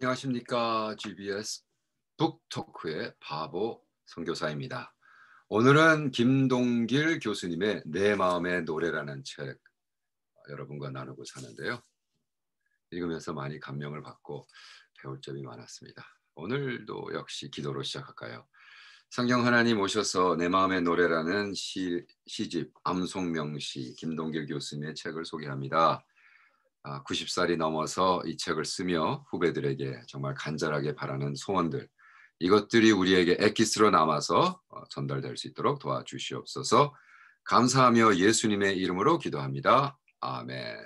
안녕하십니까. GBS 북토크의 바보 선교사입니다. 오늘은 김동길 교수님의 내 마음의 노래라는 책 여러분과 나누고 사는데요. 읽으면서 많이 감명을 받고 배울 점이 많았습니다. 오늘도 역시 기도로 시작할까요? 성경 하나님 오셔서 내 마음의 노래라는 시집 암송명시 김동길 교수님의 책을 소개합니다. 90살이 넘어서 이 책을 쓰며 후배들에게 정말 간절하게 바라는 소원들, 이것들이 우리에게 엑기스로 남아서 전달될 수 있도록 도와주시옵소서. 감사하며 예수님의 이름으로 기도합니다. 아멘.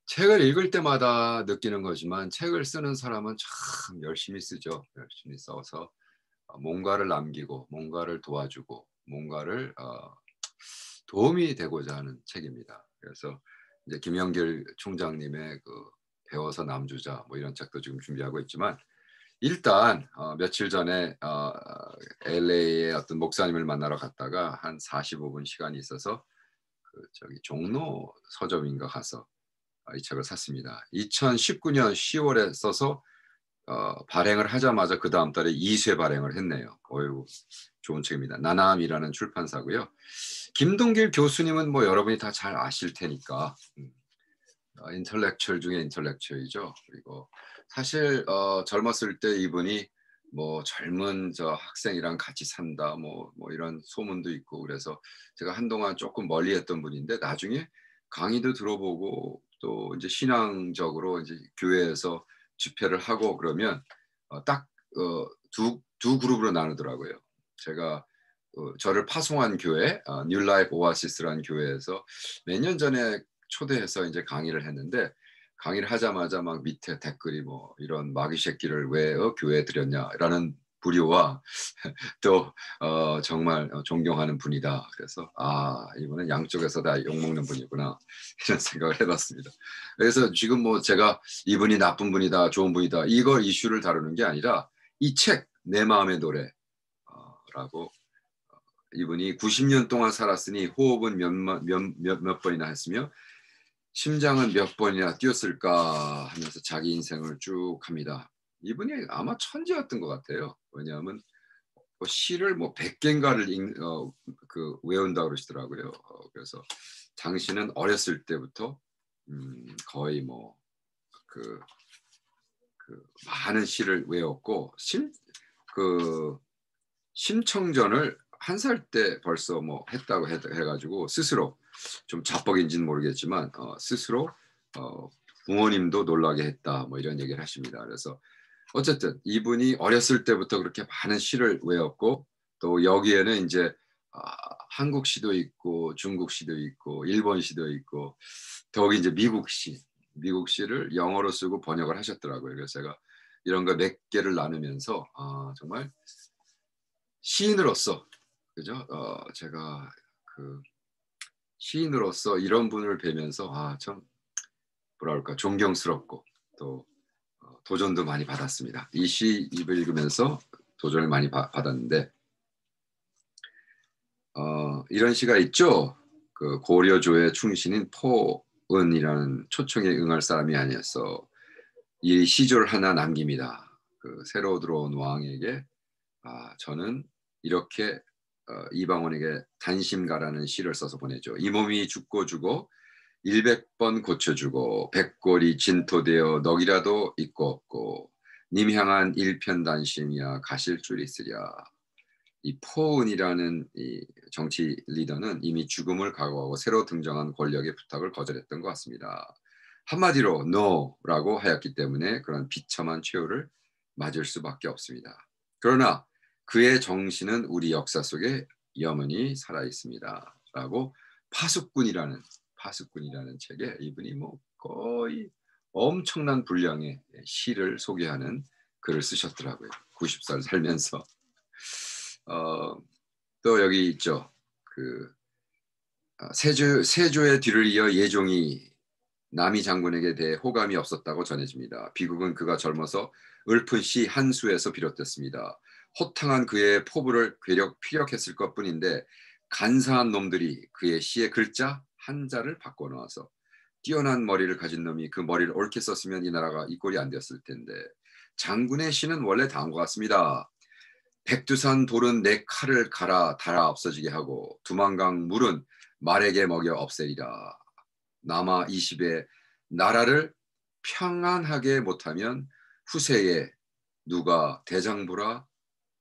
책을 읽을 때마다 느끼는 거지만 책을 쓰는 사람은 참 열심히 쓰죠. 열심히 써서 뭔가를 남기고 뭔가를 도와주고 뭔가를 도움이 되고자 하는 책입니다. 그래서 이제 김영길 총장님의 그 배워서 남주자 뭐 이런 책도 지금 준비하고 있지만 일단 며칠 전에 LA의 어떤 목사님을 만나러 갔다가 한 45분 시간이 있어서 그 저기 종로 서점인가 가서 이 책을 샀습니다. 2019년 10월에 써서 발행을 하자마자 그 다음 달에 2쇄 발행을 했네요. 어이구, 좋은 책입니다. 나남이라는 출판사고요. 김동길 교수님은 뭐 여러분이 다 잘 아실 테니까 인텔렉츄얼 중에 인텔렉츄얼이죠. 그리고 사실 젊었을 때 이분이 뭐 젊은 저 학생이랑 같이 산다 뭐 이런 소문도 있고 그래서 제가 한동안 조금 멀리했던 분인데 나중에 강의도 들어보고 또 이제 신앙적으로 이제 교회에서 집회를 하고 그러면 딱 두 그룹으로 나누더라고요. 제가 저를 파송한 교회 뉴 라이프 오아시스라는 교회에서 몇 년 전에 초대해서 이제 강의를 했는데 강의를 하자마자 막 밑에 댓글이 뭐 이런 마귀 새끼를 왜 교회에 들였냐라는 부류와 또 정말 존경하는 분이다. 그래서 이분은 양쪽에서 다 욕먹는 분이구나 이런 생각을 해봤습니다. 그래서 지금 뭐 제가 이분이 나쁜 분이다, 좋은 분이다 이걸 이슈를 다루는 게 아니라 이 책 내 마음의 노래라고 이분이 90년 동안 살았으니 호흡은 몇 번이나 했으며 심장은 몇 번이나 뛰었을까 하면서 자기 인생을 쭉 합니다. 이분이 아마 천재였던 것 같아요. 왜냐하면 뭐 시를 뭐 100개인가를 외운다고 그러시더라고요. 그래서 당신은 어렸을 때부터 거의 뭐 많은 시를 외웠고 심청전을 1살 때 벌써 뭐 했다고 해가지고 스스로 좀 자뻑인지는 모르겠지만 스스로 부모님도 놀라게 했다 뭐 이런 얘기를 하십니다. 그래서 어쨌든 이분이 어렸을 때부터 그렇게 많은 시를 외웠고 또 여기에는 이제 한국 시도 있고 중국 시도 있고 일본 시도 있고 더욱이 이제 미국 시를 영어로 쓰고 번역을 하셨더라고요. 그래서 제가 이런 거 몇 개를 나누면서 정말 시인으로서 그죠? 제가 그 시인으로서 이런 분을 뵈면서 참 뭐랄까 존경스럽고 또 도전도 많이 받았습니다. 이 시집을 읽으면서 도전을 많이 받았는데 이런 시가 있죠. 그 고려조의 충신인 포은이라는 초청에 응할 사람이 아니어서 이 시조를 하나 남깁니다. 그 새로 들어온 왕에게 저는 이렇게 이방원에게 단심가라는 시를 써서 보내죠. 이 몸이 죽고 주고 100번 고쳐주고 백골이 진토되어 넋이라도 있고 없고 님 향한 일편단심이야 가실 줄 있으랴. 이 포은이라는 이 정치 리더는 이미 죽음을 각오하고 새로 등장한 권력의 부탁을 거절했던 것 같습니다. 한마디로 NO라고 하였기 때문에 그런 비참한 최후를 맞을 수밖에 없습니다. 그러나 그의 정신은 우리 역사 속에 영원히 살아 있습니다. 라고 파수꾼이라는 책에 이분이 뭐 거의 엄청난 분량의 시를 소개하는 글을 쓰셨더라고요. 90살 살면서. 또 여기 있죠. 그 세조의 뒤를 이어 예종이 남이 장군에게 대해 호감이 없었다고 전해집니다. 비극은 그가 젊어서 읊은 시 한 수에서 비롯됐습니다. 호탕한 그의 포부를 피력했을 것뿐인데 간사한 놈들이 그의 시의 글자 한자를 바꿔놓아서 뛰어난 머리를 가진 놈이 그 머리를 옳게 썼으면 이 나라가 이 꼴이 안 되었을 텐데 장군의 신은 원래 다음과 같습니다. 백두산 돌은 내 칼을 갈아 달아 없어지게 하고 두만강 물은 말에게 먹여 없애리라. 남아 20에 나라를 평안하게 못하면 후세에 누가 대장부라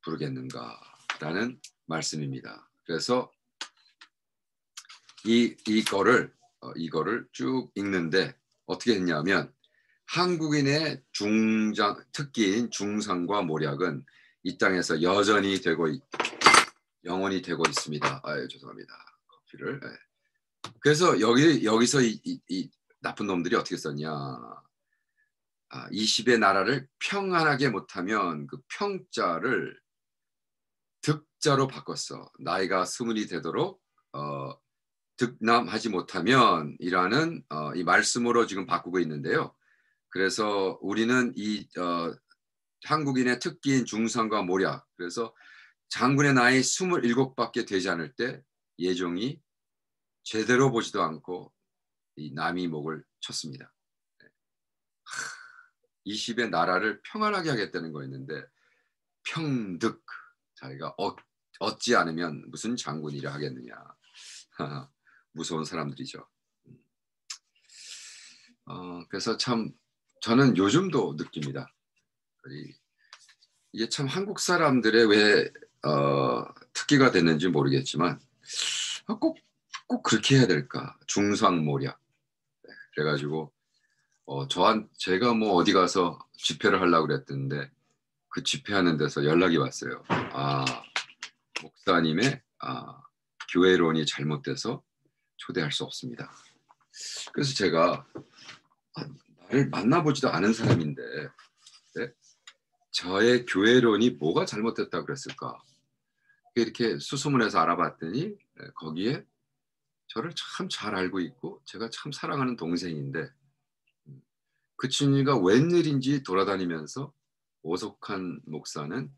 부르겠는가 라는 말씀입니다. 그래서 이거를 쭉 읽는데 어떻게 했냐면 한국인의 특기인 중상과 모략은 이 땅에서 영원히 되고 있습니다. 아유, 죄송합니다. 커피를. 네. 그래서 여기서 이 나쁜 놈들이 어떻게 썼냐. 20의 나라를 평안하게 못하면 그 평자를 득자로 바꿨어. 나이가 20이 되도록 득남하지 못하면 이라는 이 말씀으로 지금 바꾸고 있는데요. 그래서 우리는 한국인의 특기인 중상과 모략, 그래서 장군의 나이 27밖에 되지 않을 때 예종이 제대로 보지도 않고 이 남이 목을 쳤습니다. 20의 나라를 평안하게 하겠다는 거였는데 평득, 자기가 얻지 않으면 무슨 장군이라 하겠느냐. 무서운 사람들이죠. 그래서 참 저는 요즘도 느낍니다. 이게 참 한국 사람들의 왜 특기가 됐는지 모르겠지만 꼭 그렇게 해야 될까? 중상모략. 그래가지고 제가 뭐 어디 가서 집회를 하려고 그랬는데 그 집회하는 데서 연락이 왔어요. 목사님의 교회론이 잘못돼서 초대할 수 없습니다. 그래서 제가 나를 만나보지도 않은 사람인데 저의 교회론이 뭐가 잘못됐다고 그랬을까? 이렇게 수소문해서 알아봤더니 거기에 저를 참 잘 알고 있고 제가 참 사랑하는 동생인데 그 친구가 웬일인지 돌아다니면서 오석한 목사는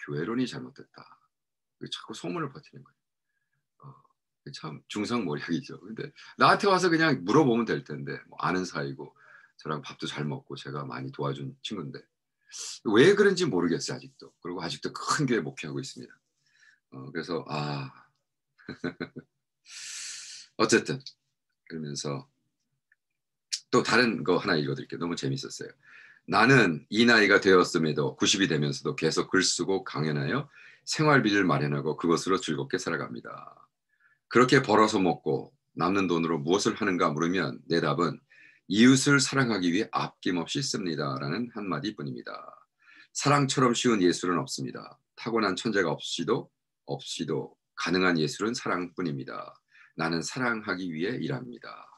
교회론이 잘못됐다. 자꾸 소문을 퍼뜨리는 거예요. 참 중상모략이죠. 근데 나한테 와서 그냥 물어보면 될 텐데 뭐 아는 사이고 저랑 밥도 잘 먹고 제가 많이 도와준 친구인데 왜 그런지 모르겠어요 아직도. 그리고 아직도 큰 교회 목회하고 있습니다. 그래서 어쨌든 그러면서 또 다른 거 하나 읽어드릴게요. 너무 재밌었어요. 나는 이 나이가 되었음에도 90이 되면서도 계속 글 쓰고 강연하여 생활비를 마련하고 그것으로 즐겁게 살아갑니다. 그렇게 벌어서 먹고 남는 돈으로 무엇을 하는가 물으면 내 답은 이웃을 사랑하기 위해 아낌없이 씁니다. 라는 한마디뿐입니다. 사랑처럼 쉬운 예술은 없습니다. 타고난 천재가 없이도 가능한 예술은 사랑뿐입니다. 나는 사랑하기 위해 일합니다.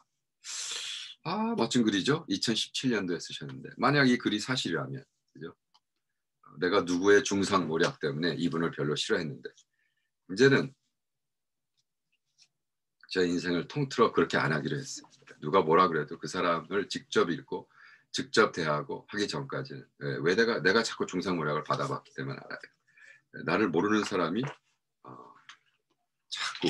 멋진 글이죠. 2017년도에 쓰셨는데 만약 이 글이 사실이라면 그죠? 내가 누구의 중상모략 때문에 이분을 별로 싫어했는데 이제는 제 인생을 통틀어 그렇게 안 하기로 했어요. 누가 뭐라 그래도 그 사람을 직접 읽고 직접 대하고 하기 전까지는 왜 내가 자꾸 중상모략을 받아봤기 때문에 알아요. 나를 모르는 사람이 자꾸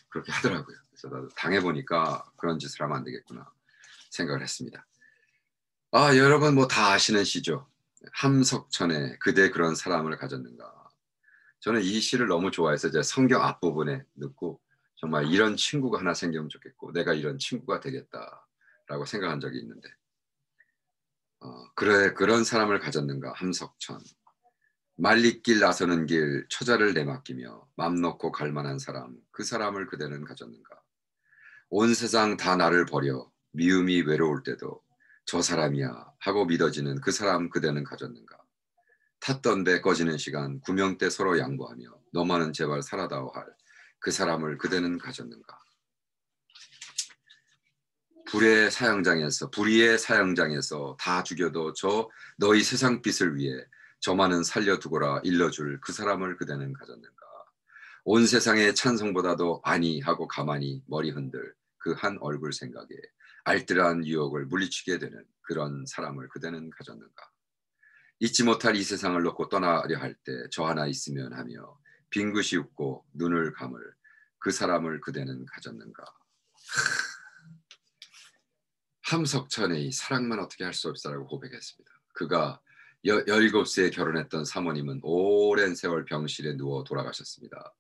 그렇게 하더라고요. 그래서 나도 당해보니까 그런 짓을 하면 안 되겠구나 생각을 했습니다. 여러분 뭐 다 아시는 시죠. 함석천의 그대 그런 사람을 가졌는가. 저는 이 시를 너무 좋아해서 제 성경 앞부분에 넣고 정말 이런 친구가 하나 생기면 좋겠고 내가 이런 친구가 되겠다라고 생각한 적이 있는데 그래 그런 사람을 가졌는가. 함석천. 말리길 나서는 길 처자를 내맡기며 맘 놓고 갈 만한 사람 그 사람을 그대는 가졌는가. 온 세상 다 나를 버려 미움이 외로울 때도 저 사람이야 하고 믿어지는 그 사람 그대는 가졌는가. 탔던 배 꺼지는 시간 구명대 서로 양보하며 너만은 제발 살아다오 할 그 사람을 그대는 가졌는가. 불의의 사형장에서 다 죽여도 저 너희 세상 빛을 위해 저만은 살려두거라 일러줄 그 사람을 그대는 가졌는가. 온 세상의 찬성보다도 아니 하고 가만히 머리 흔들 그 한 얼굴 생각에 알뜰한 유혹을 물리치게 되는 그런 사람을 그대는 가졌는가. 잊지 못할 이 세상을 놓고 떠나려 할 때 저 하나 있으면 하며 빙긋이 웃고 눈을 감을 그 사람을 그대는 가졌는가. 함석천의 사랑만 어떻게 할 수 없어라고 고백했습니다. 그가 17세에 결혼했던 사모님은 오랜 세월 병실에 누워 돌아가셨습니다.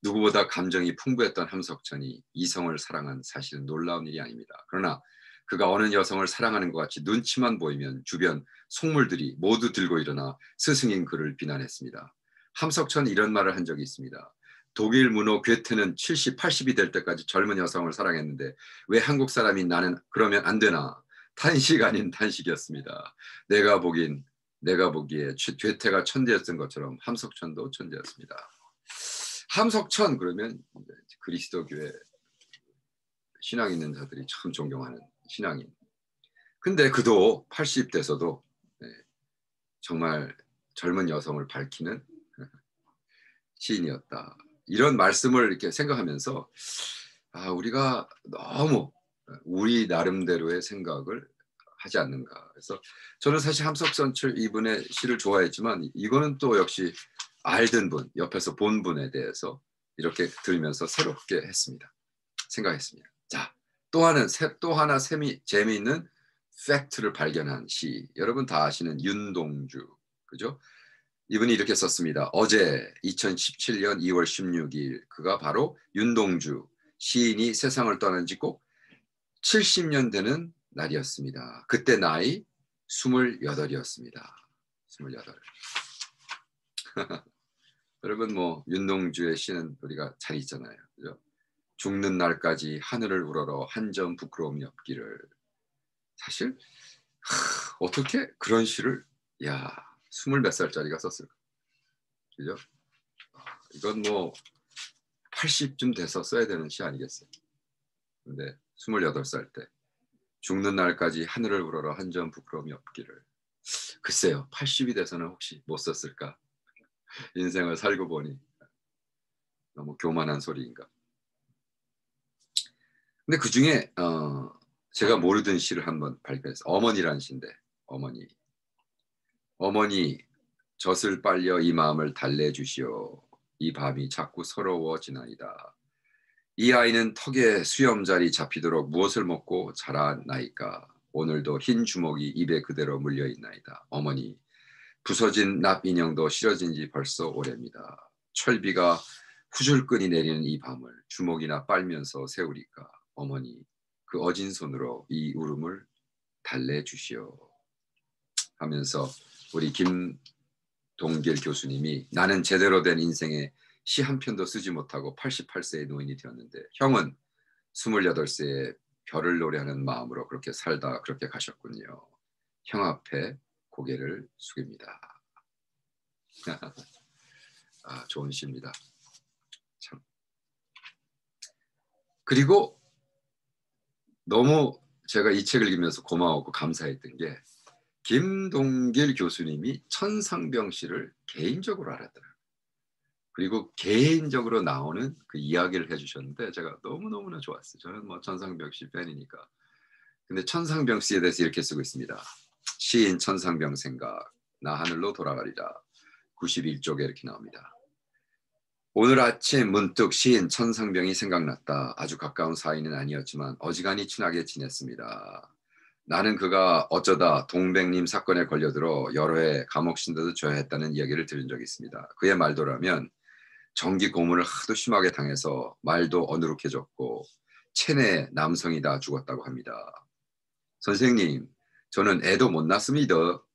누구보다 감정이 풍부했던 함석천이 이성을 사랑한 사실은 놀라운 일이 아닙니다. 그러나 그가 어느 여성을 사랑하는 것 같이 눈치만 보이면 주변 속물들이 모두 들고 일어나 스승인 그를 비난했습니다. 함석천이 이런 말을 한 적이 있습니다. 독일 문호 괴테는 70, 80이 될 때까지 젊은 여성을 사랑했는데 왜 한국 사람인 나는 그러면 안 되나? 탄식 아닌 탄식이었습니다. 내가 보기에 괴테가 천재였던 것처럼 함석천도 천재였습니다. 함석천 그러면 그리스도교회 신앙 있는 자들이 참 존경하는 신앙인. 근데 그도 80 돼서도 정말 젊은 여성을 밝히는 시인이었다. 이런 말씀을 이렇게 생각하면서 우리가 너무 우리 나름대로의 생각을 하지 않는가. 그래서 저는 사실 함석천 이분의 시를 좋아했지만 이거는 또 역시 알던 분, 옆에서 본 분에 대해서 이렇게 들으면서 새롭게 했습니다. 생각했습니다. 자, 또 하나 재미있는 팩트를 발견한 시. 여러분 다 아시는 윤동주, 그죠? 이분이 이렇게 썼습니다. 어제 2017년 2월 16일 그가 바로 윤동주 시인이 세상을 떠난 지 꼭 70년 되는 날이었습니다. 그때 나이 28이었습니다. 28. 여러분 뭐 윤동주의 시는 우리가 잘 있잖아요. 그죠? 죽는 날까지 하늘을 우러러 한 점 부끄러움이 없기를. 사실 어떻게 그런 시를 20몇 살짜리가 썼을까? 그죠? 이건 뭐 80쯤 돼서 써야 되는 시 아니겠어요? 근데 28살 때 죽는 날까지 하늘을 우러러 한 점 부끄러움이 없기를. 글쎄요. 80이 돼서는 혹시 못 썼을까? 인생을 살고 보니 너무 교만한 소리인가? 근데 그중에 제가 모르던 시를 한번 발견했어요. 어머니라는 시인데 어머니 젖을 빨려 이 마음을 달래주시오. 이 밤이 자꾸 서러워지나이다. 이 아이는 턱에 수염자리 잡히도록 무엇을 먹고 자라나이까. 오늘도 흰 주먹이 입에 그대로 물려있나이다. 어머니 부서진 납 인형도 실어진 지 벌써 오래입니다. 철비가 후줄근이 내리는 이 밤을 주먹이나 빨면서 세우리까. 어머니 그 어진 손으로 이 울음을 달래주시오. 하면서 우리 김동길 교수님이 나는 제대로 된 인생에 시 한 편도 쓰지 못하고 88세의 노인이 되었는데 형은 28세에 별을 노래하는 마음으로 그렇게 살다 그렇게 가셨군요. 형 앞에 고개를 숙입니다. 좋은 시입니다. 참. 그리고 너무 제가 이 책을 읽으면서 고마웠고 감사했던 게 김동길 교수님이 천상병 씨를 개인적으로 알았더라고요. 그리고 개인적으로 나오는 그 이야기를 해주셨는데 제가 너무너무나 좋았어요. 저는 뭐 천상병 씨 팬이니까. 근데 천상병 씨에 대해서 이렇게 쓰고 있습니다. 시인 천상병 생각 나 하늘로 돌아가리라. 91쪽에 이렇게 나옵니다. 오늘 아침 문득 시인 천상병이 생각났다. 아주 가까운 사이는 아니었지만 어지간히 친하게 지냈습니다. 나는 그가 어쩌다 동백님 사건에 걸려들어 여러 해 감옥 신도도 줘야 했다는 이야기를 들은 적이 있습니다. 그의 말도라면 정기 고문을 하도 심하게 당해서 말도 어누룩해졌고 체내 남성이 다 죽었다고 합니다. 선생님, 저는 애도 못 낳습니다.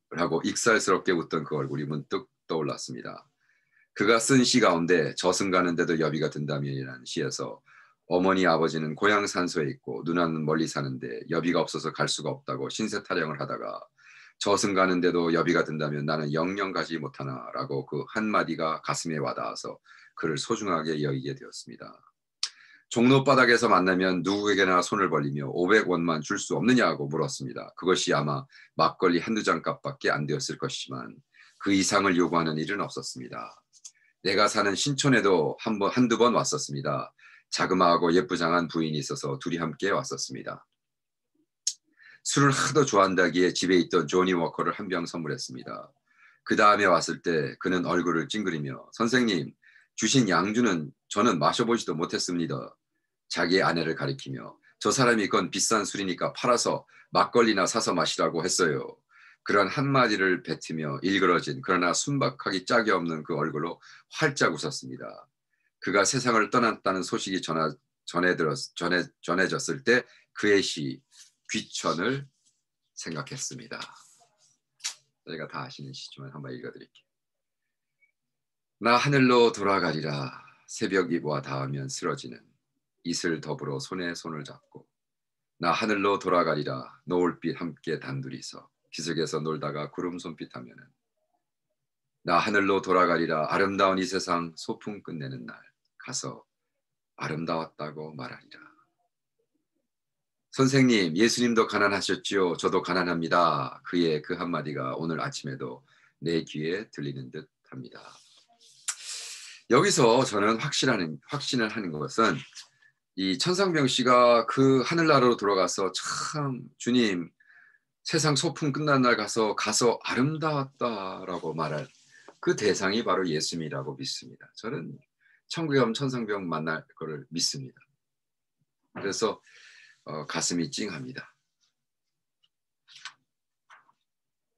라고 익살스럽게 웃던 그 얼굴이 문득 떠올랐습니다. 그가 쓴 시 가운데 저승 가는데도 여비가 든다면이라는 시에서 어머니 아버지는 고향 산소에 있고 누나는 멀리 사는데 여비가 없어서 갈 수가 없다고 신세 타령을 하다가 저승 가는데도 여비가 든다면 나는 영영 가지 못하나 라고 그 한마디가 가슴에 와닿아서 그를 소중하게 여기게 되었습니다. 종로바닥에서 만나면 누구에게나 손을 벌리며 500원만 줄 수 없느냐고 물었습니다. 그것이 아마 막걸리 한두 잔 값밖에 안 되었을 것이지만 그 이상을 요구하는 일은 없었습니다. 내가 사는 신촌에도 한두 번 왔었습니다. 자그마하고 예쁘장한 부인이 있어서 둘이 함께 왔었습니다. 술을 하도 좋아한다기에 집에 있던 조니 워커를 한 병 선물했습니다. 그 다음에 왔을 때 그는 얼굴을 찡그리며 선생님 주신 양주는 저는 마셔보지도 못했습니다. 자기의 아내를 가리키며 저 사람이 이건 비싼 술이니까 팔아서 막걸리나 사서 마시라고 했어요. 그런 한마디를 뱉으며 일그러진 그러나 순박하기 짝이 없는 그 얼굴로 활짝 웃었습니다. 그가 세상을 떠났다는 소식이 전해졌을 때 그의 시 귀천을 생각했습니다. 저희가 다 아시는 시지만 한번 읽어드릴게요. 나 하늘로 돌아가리라. 새벽이 와 닿으면 쓰러지는 이슬 더불어 손에 손을 잡고 나 하늘로 돌아가리라. 노을빛 함께 단둘이서 기슭에서 놀다가 구름 손빛하면은 나 하늘로 돌아가리라. 아름다운 이 세상 소풍 끝내는 날 가서 아름다웠다고 말하리라. 선생님, 예수님도 가난하셨지요. 저도 가난합니다. 그의 그 한마디가 오늘 아침에도 내 귀에 들리는 듯 합니다. 여기서 저는 확신을 하는 것은 이 천상병 씨가 그 하늘나라로 돌아가서 참 주님 세상 소풍 끝난 날 가서 아름다웠다라고 말할 그 대상이 바로 예수님이라고 믿습니다. 저는 천국에 가면 천상병 만날 거를 믿습니다. 그래서 가슴이 찡합니다.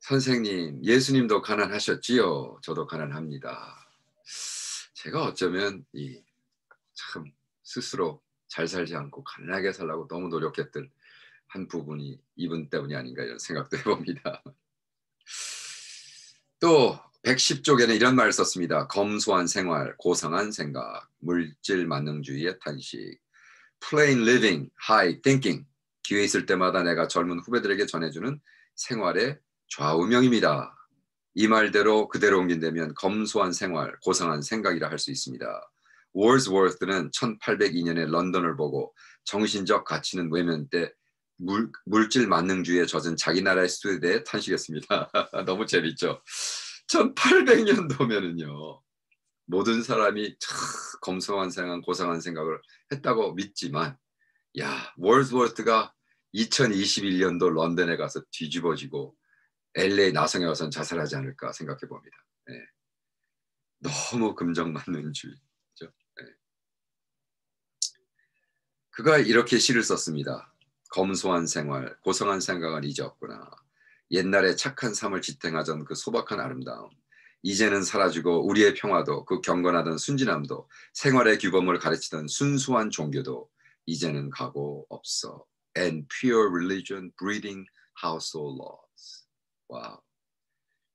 선생님, 예수님도 가난하셨지요? 저도 가난합니다. 제가 어쩌면 참 스스로 잘 살지 않고 가난하게 살라고 너무 노력했던 한 부분이 이분 때문이 아닌가 이런 생각도 해봅니다. 또 110쪽에는 이런 말을 썼습니다. 검소한 생활, 고상한 생각, 물질 만능주의의 탄식, plain living, high thinking. 기회 있을 때마다 내가 젊은 후배들에게 전해주는 생활의 좌우명입니다. 이 말대로 그대로 옮긴다면 검소한 생활, 고상한 생각이라 할 수 있습니다. 월즈워스는 1802년에 런던을 보고 정신적 가치는 외면 때 물질 만능주의에 젖은 자기 나라의 수도에 대해 탄식했습니다. 너무 재밌죠. 1800년도면은요. 모든 사람이 검소한 생각, 고상한 생각을 했다고 믿지만 야, 월즈워스가 2021년도 런던에 가서 뒤집어지고 LA 나성에 와서는 자살하지 않을까 생각해 봅니다. 네. 너무 금정만능주의죠. 네. 그가 이렇게 시를 썼습니다. 검소한 생활, 고상한 생각은 이제 없구나. 옛날에 착한 삶을 지탱하던 그 소박한 아름다움. 이제는 사라지고 우리의 평화도 그 경건하던 순진함도 생활의 규범을 가르치던 순수한 종교도 이제는 가고 없어. And pure religion breeding household laws. 와우.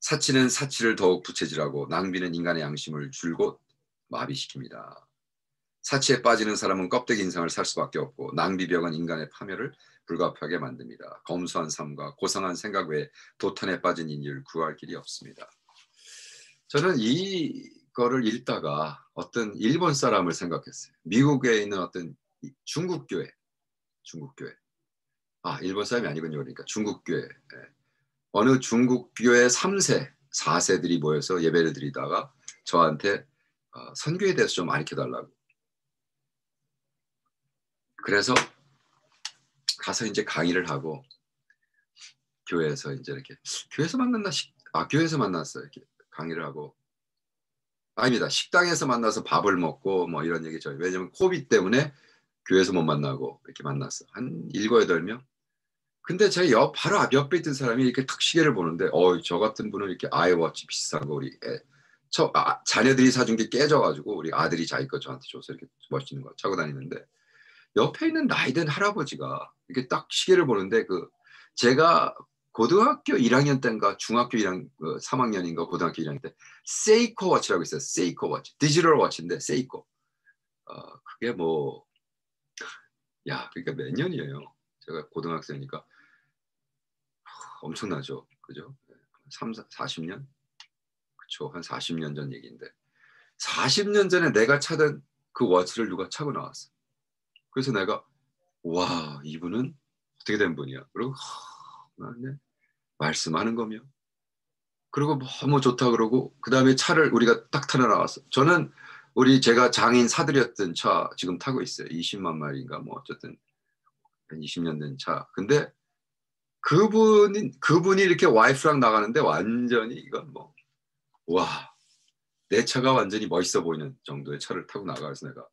사치는 사치를 더욱 부채질하고 낭비는 인간의 양심을 줄곧 마비시킵니다. 사치에 빠지는 사람은 껍데기 인생을 살 수밖에 없고 낭비병은 인간의 파멸을 불가피하게 만듭니다. 검소한 삶과 고상한 생각 외에 도탄에 빠진 인류를 구할 길이 없습니다. 저는 이거를 읽다가 어떤 일본 사람을 생각했어요. 미국에 있는 어떤 중국교회. 일본 사람이 아니군요. 그러니까 중국교회. 어느 중국교회 3세, 4세들이 모여서 예배를 드리다가 저한테 선교에 대해서 좀 가르쳐달라고. 그래서 가서 이제 강의를 하고 교회에서 이제 이렇게 교회에서 만났어요. 이렇게 강의를 하고 아닙니다. 식당에서 만나서 밥을 먹고 뭐 이런 얘기죠. 왜냐면 코비드 때문에 교회에서 못 만나고 이렇게 만났어. 한 7, 8명. 근데 제 바로 앞 옆에 있던 사람이 이렇게 탁 시계를 보는데 저 같은 분은 이렇게 아이워치 비싼 거 우리 자녀들이 사준 게 깨져가지고 우리 아들이 자기 거 저한테 줘서 이렇게 멋있는 거 차고 다니는데 옆에 있는 나이든 할아버지가 이렇게 딱 시계를 보는데 제가 고등학교 1학년 때인가 중학교 3학년인가 고등학교 1학년 때 세이코 워치라고 있어요. 세이코 워치. 디지털 워치인데 세이코. 그게 그러니까 몇 년이에요. 제가 고등학생이니까 엄청나죠. 그죠? 40년? 그쵸. 한 40년 전 얘기인데 40년 전에 내가 차던 그 워치를 누가 차고 나왔어. 그래서 내가 와 이분은 어떻게 된 분이야. 그리고 말씀하는 거며 그리고 너무 좋다 그러고 그 다음에 차를 우리가 딱 타러 나왔어. 저는 제가 장인 사들였던 차 지금 타고 있어요. 20만 마리인가 뭐 어쨌든 한 20년 된 차. 근데 그분이 이렇게 와이프랑 나가는데 완전히 이건 내 차가 완전히 멋있어 보이는 정도의 차를 타고 나가서 내가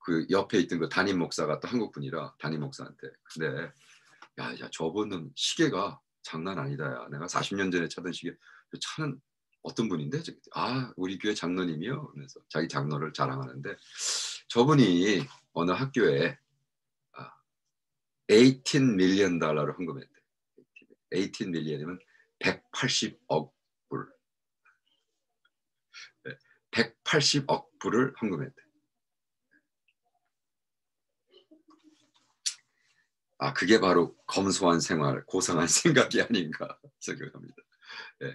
그 옆에 있던 그 담임 목사가 또 한국 분이라 담임 목사한테 근데 야 저분은 시계가 장난 아니다. 야. 내가 40년 전에 차던 시계 저 차는 어떤 분인데? 아 우리 교회 장로님이요. 그래서 자기 장로를 자랑하는데 저분이 어느 학교에 18 밀리언 달러를 헌금했대. 18 밀리언이면 180억 불. 180억 불을 헌금했대. 아 그게 바로 검소한 생활, 고상한 생각이 아닌가 생각합니다. 네.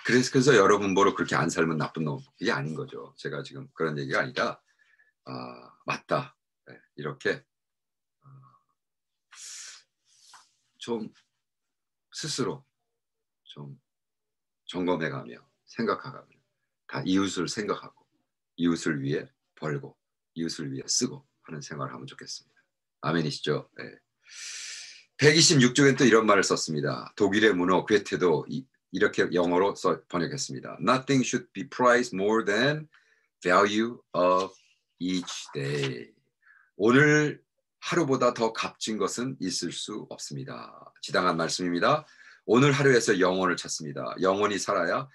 그래서 여러분 뭐로 그렇게 안 살면 나쁜 놈 이게 아닌 거죠. 제가 지금 그런 얘기가 아니라 맞다. 네. 이렇게 좀 스스로 좀 점검해가며 생각하가며 다 이웃을 생각하고 이웃을 위해 벌고 이웃을 위해 쓰고 하는 생활을 하면 좋겠습니다. 아멘이시죠? 네. 126쪽엔 또 이런 말을 썼습니다. 독일의 문호 괴테도 이렇게 영어로 번역했습니다. Nothing should be prized more than value of each day. 오늘 하루보다 더 값진 것은 있을 수 없습니다. 지당한 말씀입니다. 오늘 하루에서 영혼을 찾습니다. 영혼이 살아야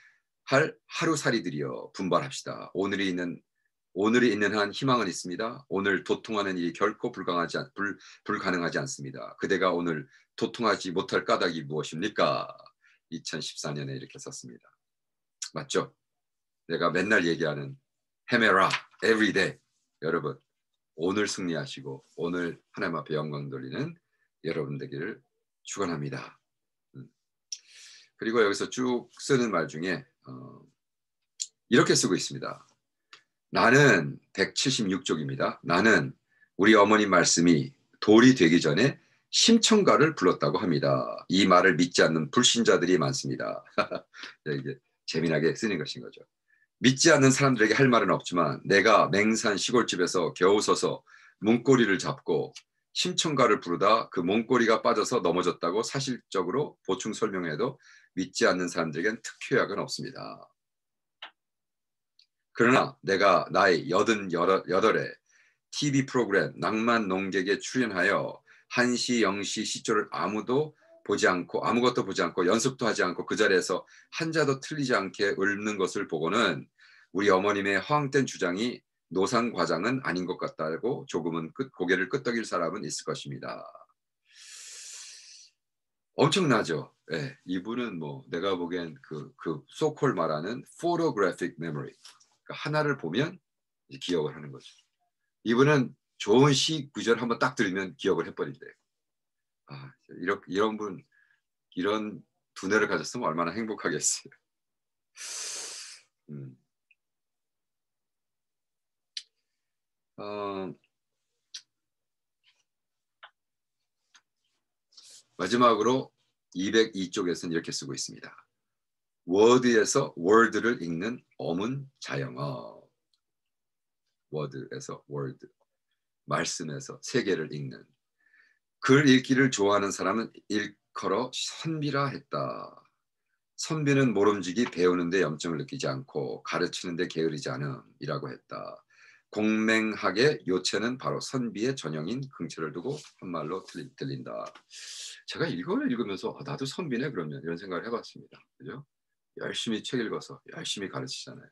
할 하루살이들이여 분발합시다. 오늘이 있는 한 희망은 있습니다. 오늘 도통하는 일이 결코 불가능하지 않습니다. 그대가 오늘 도통하지 못할 까닭이 무엇입니까? 2014년에 이렇게 썼습니다. 맞죠? 내가 맨날 얘기하는 헤메라 everyday. 여러분 오늘 승리하시고 오늘 하나님 앞에 영광 돌리는 여러분 되기를 축원합니다. 그리고 여기서 쭉 쓰는 말 중에 이렇게 쓰고 있습니다. 나는 176쪽입니다. 나는 우리 어머니 말씀이 돌이 되기 전에 심청가를 불렀다고 합니다. 이 말을 믿지 않는 불신자들이 많습니다. 이게 재미나게 쓰는 것인 거죠. 믿지 않는 사람들에게 할 말은 없지만 내가 맹산 시골집에서 겨우 서서 문고리를 잡고 심청가를 부르다 그 문고리가 빠져서 넘어졌다고 사실적으로 보충 설명해도 믿지 않는 사람들에겐 특효약은 없습니다. 그러나 내가 나이 88에 TV 프로그램 낭만 농객에 출연하여 1시 0시 시조를 아무것도 보지 않고 연습도 하지 않고 그 자리에서 한자도 틀리지 않게 읊는 것을 보고는 우리 어머님의 허황된 주장이 노상과장은 아닌 것 같다고 조금은 고개를 끄덕일 사람은 있을 것입니다. 엄청나죠. 네, 이분은 뭐 내가 보기엔 그 소콜 말하는 photographic memory. 그러니까 하나를 보면 이제 기억을 하는 거죠. 이분은 좋은 시 구절 한번 딱 들으면 기억을 해버린대요. 이런 분, 이런 두뇌를 가졌으면 얼마나 행복하겠어요. 마지막으로 202쪽에서는 이렇게 쓰고 있습니다. 워드에서 월드를 읽는 어문 자영어. 워드에서 월드. 말씀에서 세계를 읽는. 글 읽기를 좋아하는 사람은 일컬어 선비라 했다. 선비는 모름지기 배우는 데 염증을 느끼지 않고 가르치는 데 게으르지 않음이라고 했다. 공맹하게 요체는 바로 선비의 전형인 긍채를 두고 한 말로 들린다. 제가 이걸 읽으면서 나도 선비네 그러면 이런 생각을 해봤습니다. 그죠? 열심히 책 읽어서 열심히 가르치잖아요.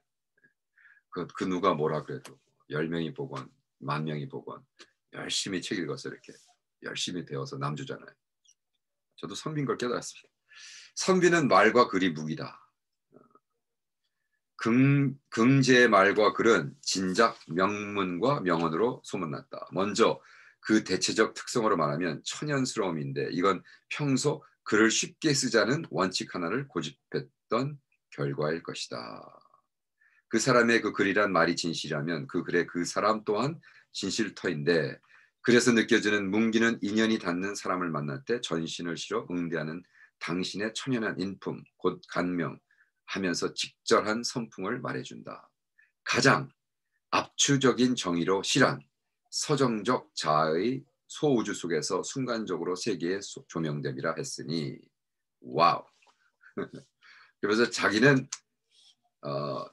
그 누가 뭐라 그래도 10명이 보건 10,000명이 보건 열심히 책 읽어서 이렇게 열심히 배워서 남주잖아요. 저도 선비인 걸 깨달았습니다. 선비는 말과 글이 무기다. 긍제의 말과 글은 진작 명문과 명언으로 소문났다. 먼저 그 대체적 특성으로 말하면 천연스러움인데 이건 평소 글을 쉽게 쓰자는 원칙 하나를 고집했던 결과일 것이다. 그 사람의 그 글이란 말이 진실이라면 그 글의 그 사람 또한 진실터인데 그래서 느껴지는 뭉기는 인연이 닿는 사람을 만날 때 전신을 실어 응대하는 당신의 천연한 인품 곧 간명 하면서 직절한 선풍을 말해준다. 가장 압추적인 정의로 실한 서정적 자아의 소우주 속에서 순간적으로 세계에 조명됨이라 했으니 와우. 그래서 자기는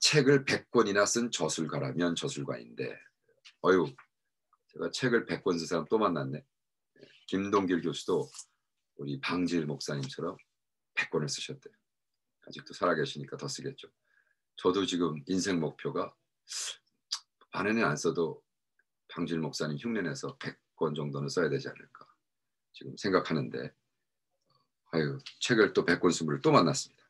책을 100권이나 쓴 저술가라면 저술가인데 제가 책을 100권 쓴 사람 또 만났네. 김동길 교수도 우리 방질 목사님처럼 100권을 쓰셨대요. 아직도 살아계시니까 더 쓰겠죠. 저도 지금 인생 목표가 반에는 안 써도 방질 목사님 흉내내서 100권 정도는 써야 되지 않을까 지금 생각하는데, 아유, 책을 또 100권 쓴 분을 또 만났습니다.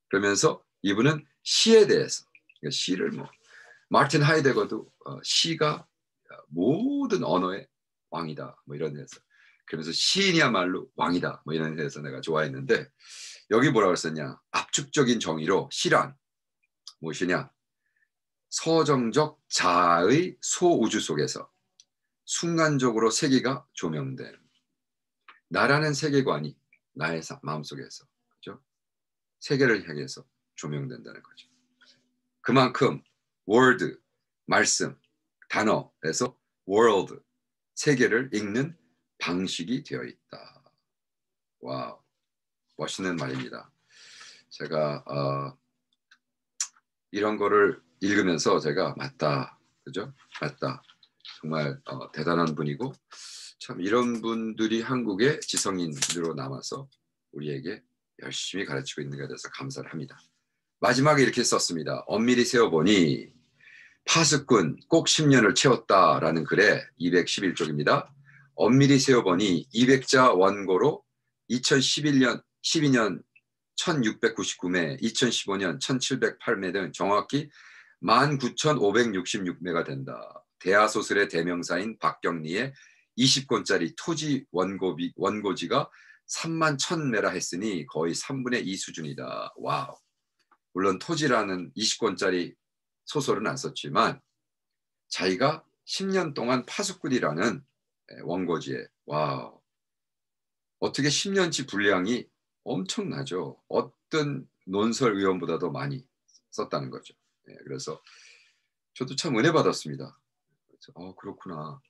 그러면서 이분은 시에 대해서, 그러니까 시를 마르틴 하이데거도 시가 모든 언어의 왕이다 뭐 이런 데서, 그러면서 시인이야말로 왕이다 뭐 이런 데서 내가 좋아했는데, 여기 뭐라고 썼냐, 압축적인 정의로 시란 무엇이냐, 서정적 자아의 소우주 속에서 순간적으로 세계가 조명된, 나라는 세계관이 나의 마음속에서, 그죠? 세계를 향해서 조명된다는 거죠. 그만큼 word, 말씀, 단어에서 world, 세계를 읽는 방식이 되어 있다. 와우, 멋있는 말입니다. 제가 이런 거를 읽으면서 제가 맞다, 그죠? 맞다. 정말 대단한 분이고, 참 이런 분들이 한국의 지성인으로 남아서 우리에게 열심히 가르치고 있는 것에 대해서 감사를 합니다. 마지막에 이렇게 썼습니다. 엄밀히 세어보니 파수꾼 꼭 10년을 채웠다라는 글에 211쪽입니다. 엄밀히 세어보니 200자 원고로 2012년 1699매, 2015년 1708매 등 정확히 19,566매가 된다. 대하소설의 대명사인 박경리의 20권짜리 토지 원고지가 31,000매라 했으니 거의 3분의 2 수준이다. 와우. 물론 토지라는 20권짜리 소설은 안 썼지만 자기가 10년 동안 파수꾼이라는 원고지에, 와우, 어떻게 10년치 분량이 엄청나죠. 어떤 논설위원보다도 많이 썼다는 거죠. 그래서 저도 참 은혜 받았습니다. 그래서, 그렇구나.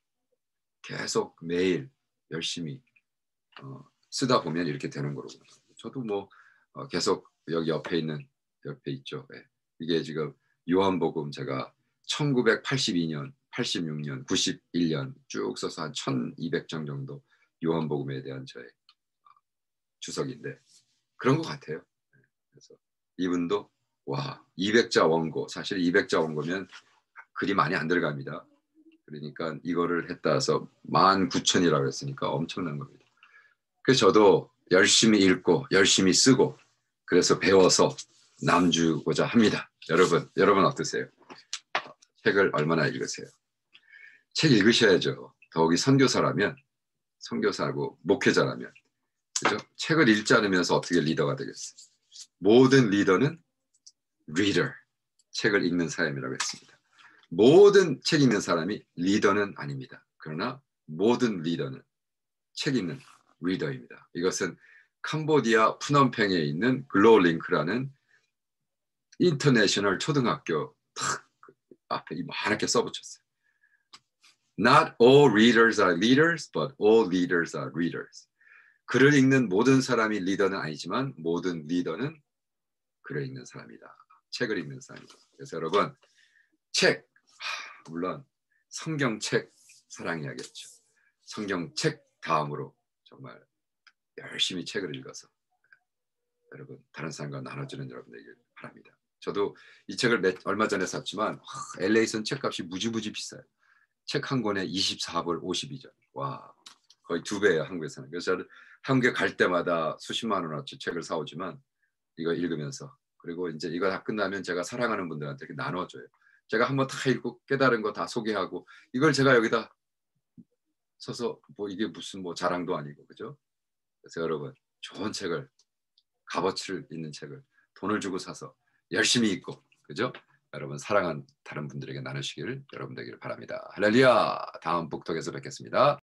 계속 매일 열심히 쓰다 보면 이렇게 되는 거로구나. 저도 계속 여기 옆에 있죠. 이게 지금 요한복음 제가 1982년, 86년, 91년 쭉 써서 한 1200장 정도 요한복음에 대한 저의 주석인데 그런 것 같아요. 그래서 이분도 200자 원고, 사실 200자 원고면 글이 많이 안 들어갑니다. 그러니까 이거를 했다 해서 19,000이라고 했으니까 엄청난 겁니다. 그래서 저도 열심히 읽고 열심히 쓰고 그래서 배워서 남주고자 합니다. 여러분 어떠세요? 책을 얼마나 읽으세요? 책 읽으셔야죠. 더욱이 선교사고 목회자라면, 그죠? 책을 읽지 않으면서 어떻게 리더가 되겠어요? 모든 리더는 reader, 책을 읽는 사람이라고 했습니다. 모든 책 읽는 사람이 리더는 아닙니다. 그러나 모든 리더는 책 읽는 리더입니다. 이것은 캄보디아 푸놈팽에 있는 글로링크라는 인터내셔널 초등학교 앞에 하얗게 써붙였어요. Not all readers are leaders, but all leaders are readers. 글을 읽는 모든 사람이 리더는 아니지만 모든 리더는 글을 읽는 사람이다. 책을 읽는 사람이다. 그래서 여러분, 책, 물론 성경책 사랑해야겠죠. 성경책 다음으로 정말 열심히 책을 읽어서 여러분 다른 사람과 나눠주는 여러분 되길 바랍니다. 저도 이 책을 얼마 전에 샀지만 LA에서는 책값이 무지무지 비싸요. 책 한 권에 24불 52전. 와, 거의 2배예요, 한국에서는. 그래서 저는 한국에 갈 때마다 수십만 원어치 책을 사오지만 이거 읽으면서, 그리고 이제 이거 다 끝나면 제가 사랑하는 분들한테 이렇게 나눠줘요. 제가 한번 다 읽고 깨달은 거 다 소개하고, 이걸 제가 여기다 써서 이게 무슨 자랑도 아니고, 그죠? 그래서 여러분, 좋은 책을, 값어치를 있는 책을 돈을 주고 사서 열심히 읽고, 그죠? 여러분 사랑한 다른 분들에게 나누시기를 여러분 되기를 바랍니다. 할렐루야. 다음 북톡에서 뵙겠습니다.